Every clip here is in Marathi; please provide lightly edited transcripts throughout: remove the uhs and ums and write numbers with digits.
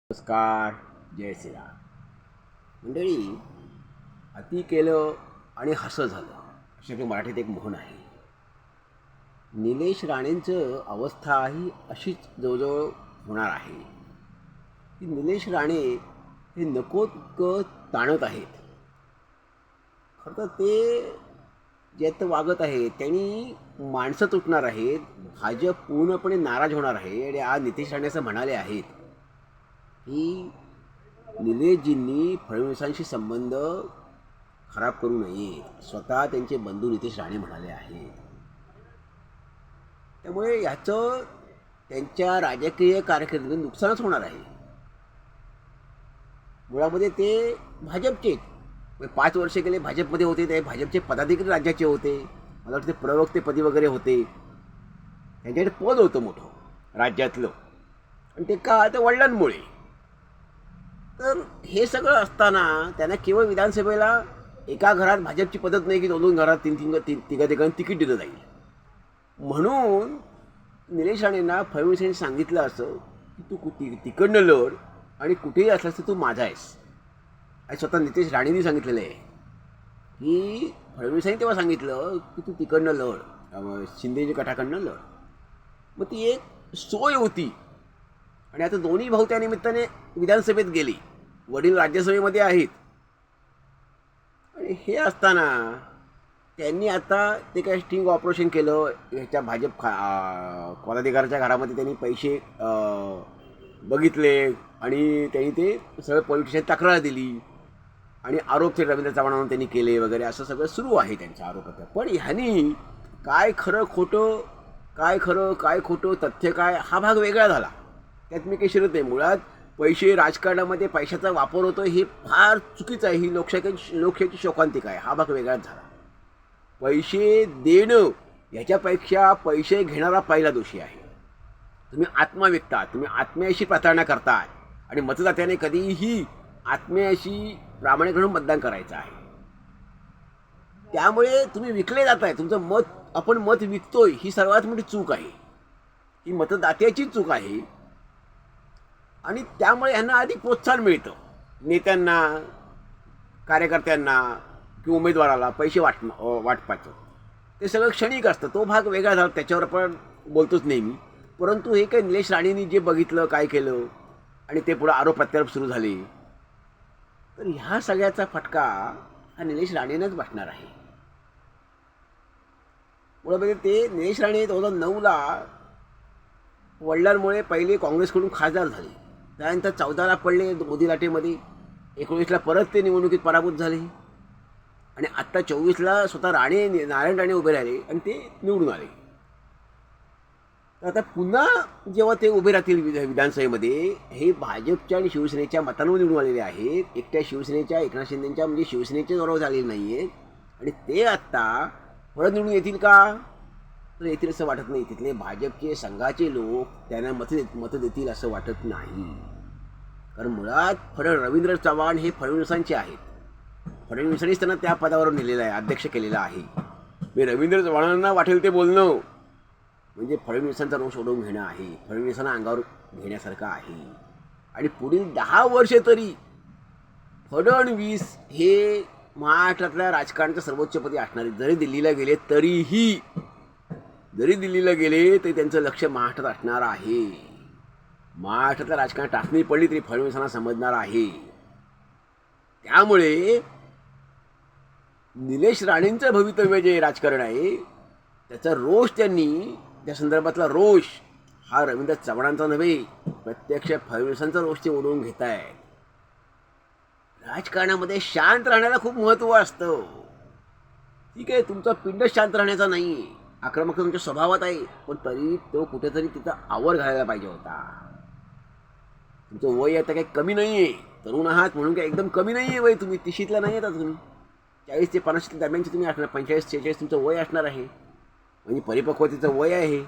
नमस्कार. जय श्रीराम. मंडळी, अति केलं आणि हसं झालं अशी आपल्या मराठीत एक म्हण आहे. निलेश राणेंचं अवस्था ही अशीच जवळजवळ होणार आहे की निलेश राणे हे नको तितकं ताणत आहेत. खरं तर ते जे आता वागत आहेत त्यांनी माणसं तुटणार आहेत. भाजप पूर्णपणे नाराज होणार आहे. आणि आज नितेश राणे असं म्हणाले आहेत की निलेशजींनी फडणवीसांशी संबंध खराब करू नयेत. स्वतः त्यांचे बंधू नितेश राणे म्हणाले आहेत. त्यामुळे ह्याचं त्यांच्या राजकीय कारकिर्दीत नुकसानच होणार आहे. मुळामध्ये ते भाजपचे 5 वर्ष गेले भाजपमध्ये होते. ते भाजपचे पदाधिकारी राज्याचे होते. मला वाटतं ते प्रवक्तेपदी वगैरे होते. त्यांच्याकडे पद होतं मोठं राज्यातलं. आणि ते का तर वडिलांमुळे. तर हे सगळं असताना त्यांना केवळ विधानसभेला एका घरात भाजपची पद्धत नाही की 2 घरात तिघांनी तिकीट दिलं जाईल. म्हणून निलेश राणेंना फडणवीसांनी सांगितलं असं की तू तिकडनं लढ आणि कुठेही असलास तर तू माझा आहेस. आणि स्वतः नितेश राणेंनी सांगितलेलं आहे की फडणवीसांनी तेव्हा सांगितलं की तू तिकडनं लढ, शिंदेच्या गटाकडनं लढ. मग ती एक सोय होती. आणि आता दोन्ही भाऊ त्या निमित्ताने विधानसभेत गेले. वडील राज्यसभेमध्ये आहेत. आणि हे असताना त्यांनी आता ते काय स्टिंग ऑपरेशन केलं. ह्याच्या भाजप पदाधिकाऱ्याच्या घरामध्ये त्यांनी पैसे बघितले आणि त्यांनी ते सगळं पोलीस स्टेशनला तक्रार दिली. आणि आरोप ते रवींद्र चव्हाणांवर त्यांनी केले वगैरे असं सगळं सुरू आहे त्यांच्या आरोपात. पण ह्यांनी काय खरं खोटं, काय खरं काय खोटं, तथ्य काय, हा भाग वेगळा झाला. त्यात मी काही शिरत नाही. मुळात पैसे राजकारणामध्ये पैशाचा वापर होतो हे फार चुकीचं आहे. ही लोकशाहीची शोकांतिका आहे. हा भाग वेगळाच झाला. पैसे देणं याच्यापेक्षा पैसे घेणारा पहिला दोषी आहे. तुम्ही आत्मा विकता, तुम्ही आत्म्याशी प्रतारणा करताय. आणि मतदात्याने कधीही आत्म्याशी प्रामाणिक म्हणून मतदान करायचं आहे. त्यामुळे तुम्ही विकले जाताय. तुमचं मत, आपण मत विकतोय, ही सर्वात मोठी चूक आहे. ही मतदात्याची चूक आहे. आणि त्यामुळे ह्यांना अधिक प्रोत्साहन मिळतं. नेत्यांना, कार्यकर्त्यांना किंवा उमेदवाराला पैसे वाटपाचं ते सगळं क्षणिक असतं. तो भाग वेगळा झाला, त्याच्यावर आपण बोलतोच नेहमी. परंतु हे काही निलेश राणेंनी जे बघितलं, काय केलं आणि ते पुढे आरोप प्रत्यारोप सुरू झाले, तर ह्या सगळ्याचा फटका हा निलेश राणेंनाच बसणार आहे. मुळामध्ये ते निलेश राणे 2009ला वडिलांमुळे पहिले काँग्रेसकडून खासदार झाले. त्यानंतर 14ला पडले मोदी लाटेमध्ये. 19ला परत ते निवडणुकीत पराभूत झाले. आणि आत्ता 24ला स्वतः नारायण राणे उभे राहिले आणि ते निवडून आले. तर आता पुन्हा जेव्हा ते उभे राहतील विधानसभेमध्ये, हे भाजपच्या आणि शिवसेनेच्या मतांवर निवडून आलेले आहेत. एकट्या शिवसेनेच्या, एकनाथ शिंदेच्या म्हणजे शिवसेनेचे गौरव झालेले नाही आहेत. आणि ते आत्ता परत निवडून येतील का? तर येतील असं वाटत नाही. तिथले भाजपचे संघाचे लोक त्यांना मतं देतील असं वाटत नाही. कारण मुळात रवींद्र चव्हाण हे फडणवीसांचे आहेत. फडणवीसांनीच त्यांना त्या पदावर नेलेलं आहे, अध्यक्ष केलेला आहे. मी रवींद्र चव्हाणांना वाटेल ते बोलणं म्हणजे फडणवीसांचा रोष ओढवून घेणं आहे. फडणवीसांना अंगावर घेण्यासारखं आहे. आणि पुढील 10 वर्षे तरी फडणवीस हे महाराष्ट्रातल्या राजकारणाच्या सर्वोच्चपदी असणारे. जरी दिल्लीला गेले तरी त्यांचं लक्ष महाराष्ट्रात असणार आहे. महाराष्ट्रातल्या राजकारणात टाचणी पडली तरी फडणवीसांना समजणार आहे. त्यामुळे निलेश राणेंचं भवितव्य जे राजकारण आहे त्याचा रोष, त्यांनी त्या संदर्भातला रोष हा रवींद्र चव्हाणांचा नव्हे, प्रत्यक्ष फडणवीसांचा रोष ते ओढवून घेत आहेत. राजकारणामध्ये शांत राहण्याला खूप महत्त्व असतं. ठीक आहे, तुमचा पिंड शांत राहण्याचा नाही, आक्रमक तुमच्या स्वभावात आहे. पण तरी तो कुठेतरी तिथं आवर घालायला पाहिजे होता. तुमचं वय आता काही कमी नाही आहे. तरुण आहात म्हणून काही एकदम कमी नाही आहे वय. तुम्ही 30ला नाही येतात. तुम्ही 40 ते 50 दरम्यानचे तुम्ही असणार. 45-46 तुमचं वय असणार आहे. म्हणजे परिपक्वतेचं वय आहे.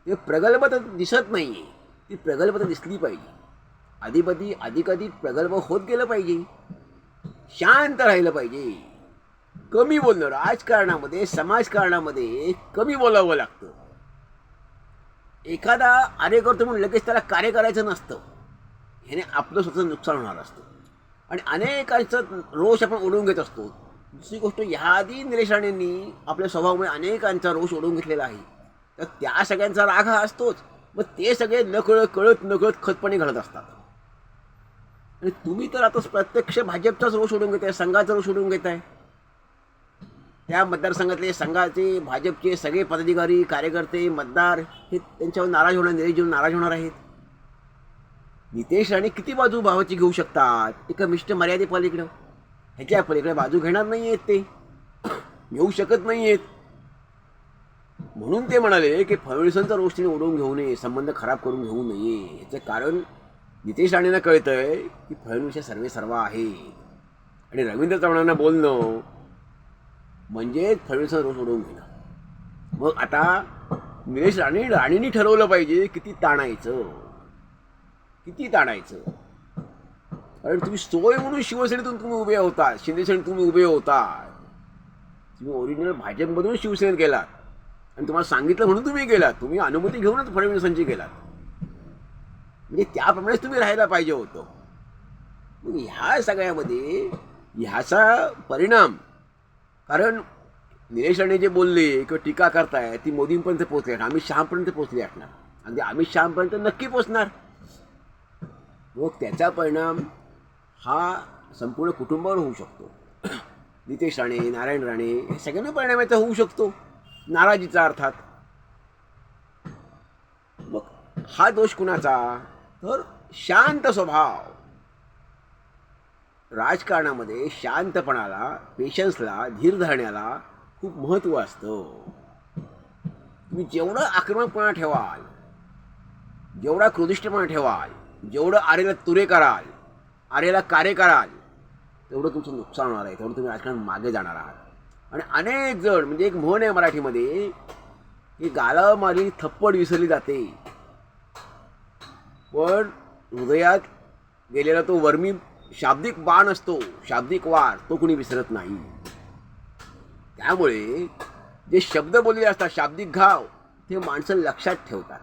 ते प्रगल्भता दिसत नाही आहे. ती प्रगल्भता दिसली पाहिजे. अधिकाधिक प्रगल्भ होत गेलं पाहिजे. शांत राहिलं पाहिजे. कमी बोलणं, राजकारणामध्ये, समाजकारणामध्ये कमी बोलावं लागतं. एखादा कार्य करतो म्हणून लगेच त्याला कार्य करायचं नसतं. ह्याने आपलं स्वतःचं नुकसान होणार असतं आणि अनेकांचा रोष आपण ओढवून घेत असतो. दुसरी गोष्ट, ह्याआधी निलेश राणेंनी आपल्या स्वभावामुळे अनेकांचा रोष ओढवून घेतलेला आहे. तर त्या सगळ्यांचा राग हा असतोच. मग ते सगळे कळत नकळत खतपणे घालत असतात. आणि तुम्ही तर आता प्रत्यक्ष भाजपचाच रोष ओढून घेताय, संघाचा रोष ओढून घेताय. त्या मतदारसंघातले संघाचे भाजपचे सगळे पदाधिकारी कार्यकर्ते मतदार हे त्यांच्यावर नाराज होणार, निलेशजीवर नाराज होणार आहेत. नितेश राणे किती बाजू भावाची घेऊ शकतात? एका मिष्ट मर्यादेपलीकडं, ह्याच्या पलीकडे बाजू घेणार नाही आहेत, ते घेऊ शकत नाही आहेत. म्हणून ते म्हणाले की फडणवीसांचा रोष तिने ओढवून घेऊ नये, संबंध खराब करून घेऊ नये. याचं कारण नितेश राणेंना कळतंय की फडणवीस हे सर्व आहेत आणि रवींद्र चव्हाणांना बोलणं म्हणजे फडणवीसांचा रोष ओढवून घेणं. मग आता निलेश राणेंनी ठरवलं पाहिजे किती ताणायचं. कारण तुम्ही सोय म्हणून शिवसेनेतून तुम्ही उभे होता, शिंदेसेनेत तुम्ही उभे होता. तुम्ही ओरिजिनल भाजपमधून शिवसेनेत गेलात आणि तुम्हाला सांगितलं म्हणून तुम्ही गेलात. तुम्ही अनुमती घेऊनच फडणवीसांची गेलात. म्हणजे त्याप्रमाणेच तुम्ही राहायला पाहिजे होतं. मग ह्या सगळ्यामध्ये ह्याचा परिणाम, कारण निलेश राणे जे बोलले किंवा टीका करताय ती मोदींपर्यंत पोहोचली, अमित शहापर्यंत पोहोचली असणार, अगदी अमित शहापर्यंत नक्की पोहोचणार. मग त्याचा परिणाम हा संपूर्ण कुटुंबावर होऊ शकतो. नितेश राणे, नारायण राणे हे सगळ्यांना परिणाम याचा होऊ शकतो, नाराजीचा अर्थात. मग हा दोष कुणाचा? तर शांत स्वभाव. राजकारणामध्ये शांतपणाला, पेशन्सला, धीर धरण्याला खूप महत्त्व असतं. तुम्ही जेवढं आक्रमकपणा ठेवाल, जेवढा क्रोधिष्ठपणा ठेवाल, जेवढं आरेला तुरे कराल, आरेला कार्य कराल, तेवढं तुमचं नुकसान होणार आहे, तेवढं तुम्ही राजकारणात मागे जाणार आहात. आणि अनेक जण, म्हणजे एक म्हण आहे मराठीमध्ये की गाला मारी थप्पड विसरली जाते, पण हृदयात गेलेला तो वर्मी शाब्दिक बाण असतो, शाब्दिक वार, तो कुणी विसरत नाही. त्यामुळे जे शब्द बोललेले असतात, शाब्दिक घाव, ते माणसं लक्षात ठेवतात.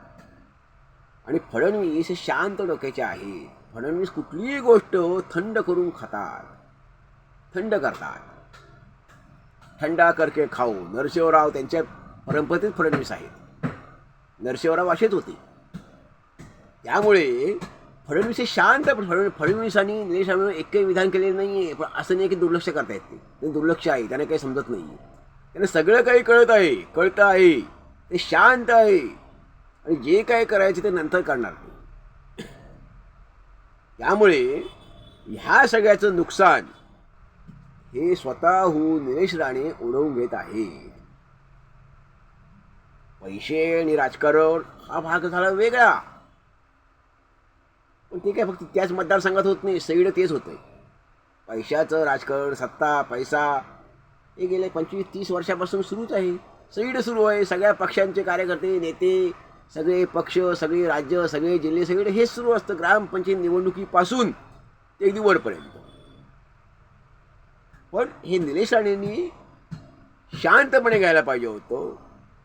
आणि फडणवीस हे शांत डोक्याचे आहेत. फडणवीस कुठलीही गोष्ट थंड करून खातात, थंड करतात. थंडा करके खाऊ, नरसिंहराव त्यांच्या परंपरेत फडणवीस आहेत. नरसिंहराव असेच होते. त्यामुळे फडणवीस हे शांत. फडणवीसांनी निलेश राणेंवर एकही विधान केलेलं नाही आहे, पण असं नाही की दुर्लक्ष करतायत. ते दुर्लक्ष आहे, त्यांना काही समजत नाही. त्यांना सगळं काही कळतं आहे, ते शांत आहे आणि जे काय करायचे ते नंतर करणार नाही. त्यामुळे ह्या सगळ्याचं नुकसान हे स्वतःहून निलेश राणे ओढवून घेत आहेत. पैसे आणि राजकारण हा भाग झाला वेगळा, पण ते काय फक्त त्याच मतदारसंघात होत नाही, सगळीकडे तेच होतंय. पैशाचं राजकारण, सत्ता, पैसा हे गेले 25-30 वर्षापासून सुरूच आहे, सगळीकडे सुरू आहे. सगळ्या पक्षांचे कार्यकर्ते, नेते, सगळे पक्ष, सगळे राज्य, सगळे जिल्हे, सगळे हेच सुरू असतं, ग्रामपंचायत निवडणुकीपासून ते अगदी वरपर्यंत. पण हे निलेश राणेंनी शांतपणे घ्यायला पाहिजे होतं,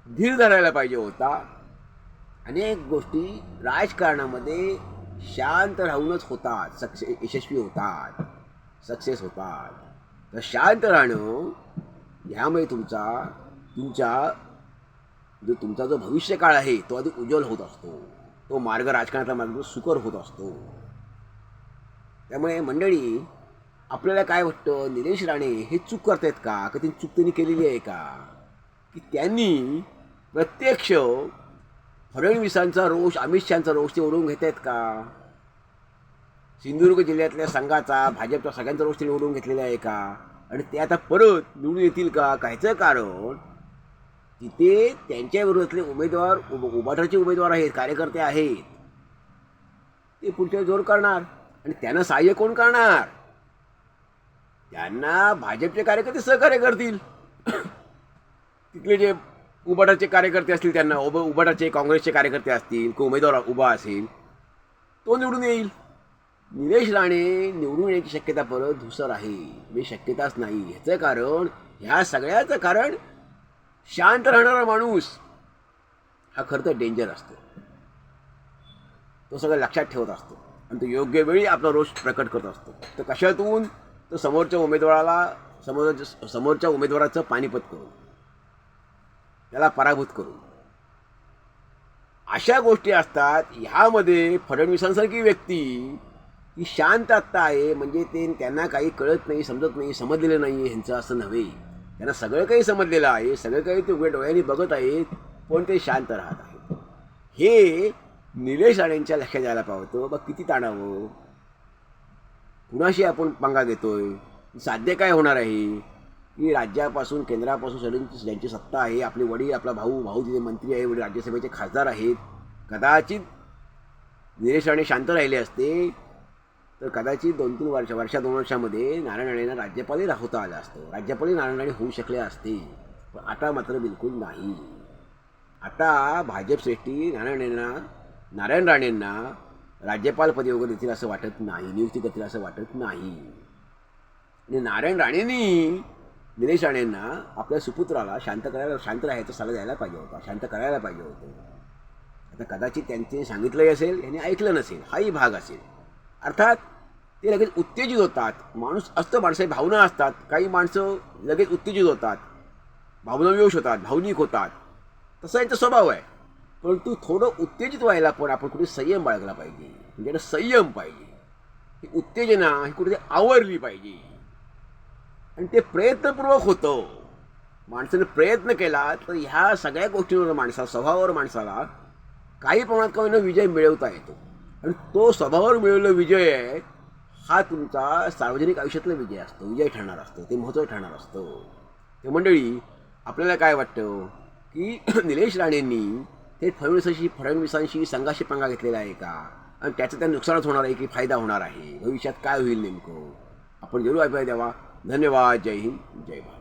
धीर धरायला पाहिजे होता. अनेक गोष्टी राजकारणामध्ये शांत राहूनच होतात, यशस्वी होतात, सक्सेस होतात. तर शांत राहणं ह्यामुळे तुमचा जो भविष्यकाळ आहे तो अधिक उज्ज्वल होत असतो, तो मार्ग, राजकारणातला मार्ग सुकर होत असतो. त्यामुळे मंडळी, आपल्याला काय वाटतं, निलेश राणे हे चूक करतायत का? ती चूक त्यांनी केलेली आहे का? की त्यांनी प्रत्यक्ष फडणवीसांचा रोष, अमित शहाचा रोष ते ओढवून घेत आहेत का? सिंधुदुर्ग जिल्ह्यातल्या संघाचा, भाजपच्या सगळ्यांचा रोष त्यांनी ओढवून घेतलेला आहे का? आणि ते आता परत निवडून येतील का? कायचं कारण, तिथे त्यांच्या विरोधातले उमेदवार, उभाटाचे उमेदवार आहेत, कार्यकर्ते आहेत, ते पुढच्या जोर करणार. आणि त्यांना सहाय्य कोण करणार? त्यांना भाजपचे कार्यकर्ते सहकार्य करतील. तिथले जे उभाटाचे कार्यकर्ते असतील, त्यांना उभाटाचे, काँग्रेसचे कार्यकर्ते असतील, को उमेदवार उभा असेल, तो निवडून येईल. निलेश राणे निवडून येण्याची शक्यता परत धुसर आहे, म्हणजे शक्यताच नाही. ह्याचं कारण, ह्या सगळ्याचं कारण, शांत राहणारा माणूस हा खरं तर डेंजर असतो, तो सगळं लक्षात ठेवत असतो. आणि तो योग्य वेळी आपला रोष प्रकट करत असतो. तर कशातून? तर समोरच्या उमेदवाराचं पानिपत करून, त्याला पराभूत करून. अशा गोष्टी असतात. ह्यामध्ये फडणवीसांसारखी व्यक्ती ती शांत आत्ता आहे, म्हणजे त्यांना काही कळत नाही, समजत नाही, समजलेलं नाही ह्यांचं असं नव्हे. त्यांना सगळं काही समजलेलं आहे, सगळं काही ते उघड्या डोळ्यांनी बघत आहेत, पण ते शांत राहत आहेत. हे निलेश राणेंच्या लक्षात यायला पावतं. बघ किती ताणावं, कुणाशी आपण पंगा घेतोय, साध्य काय होणार आहे की राज्यापासून केंद्रापासून सगळ्यांची ज्यांची सत्ता आहे, आपले वडील, आपला भाऊ तिथे मंत्री आहे, वडील राज्यसभेचे खासदार आहेत. कदाचित निलेश राणे शांत राहिले असते तर कदाचित 2 वर्षामध्ये नारायण राणेंना राज्यपालही होता आलं असतं, राज्यपालही नारायण राणे होऊ शकले असते. पण आता मात्र बिलकुल नाही. आता भाजप श्रेष्ठी नारायण राणेंना राज्यपालपदी वगैरे देतील असं वाटत नाही, नियुक्ती करतील असं वाटत नाही. आणि नारायण राणेंनी निलेश राणेंना आपल्या सुपुत्राला शांत राहायचा सल्ला द्यायला पाहिजे होता, शांत करायला पाहिजे होतं. आता कदाचित त्यांनी सांगितलंही असेल, यांनी ऐकलं नसेल, हाही भाग असेल. अर्थात ते लगेच उत्तेजित होतात. माणसाची भावना असतात, काही माणसं लगेच उत्तेजित होतात, भावनाविवश होतात, भावनिक होतात, तसा यांचा स्वभाव आहे. परंतु थोडं उत्तेजित व्हायला पण आपण कुठे संयम बाळगला पाहिजे, म्हणजे संयम पाहिजे. ही उत्तेजना ही कुठे आवरली पाहिजे आणि ते प्रयत्नपूर्वक होतं. माणसाने प्रयत्न केला तर ह्या सगळ्या गोष्टींवर स्वभावावर माणसाला काही प्रमाणात का विजय मिळवता येतो. आणि तो स्वभावावर मिळवलेला विजय आहे हा तुमचा सार्वजनिक आयुष्यातला विजय असतो, विजय ठरणार असतो, ते महत्त्व ठरणार असतं. ते मंडळी, आपल्याला काय वाटतं की निलेश राणेंनी थेट फडणवीसांशी संघाशी पंगा घेतलेला आहे का, आणि त्याचं त्या नुकसानच होणार आहे की फायदा होणार आहे, भविष्यात काय होईल नेमकं? आपण जरूर अभिप्राय द्यावा. धन्यवाद. जय हिंद, जय भारत.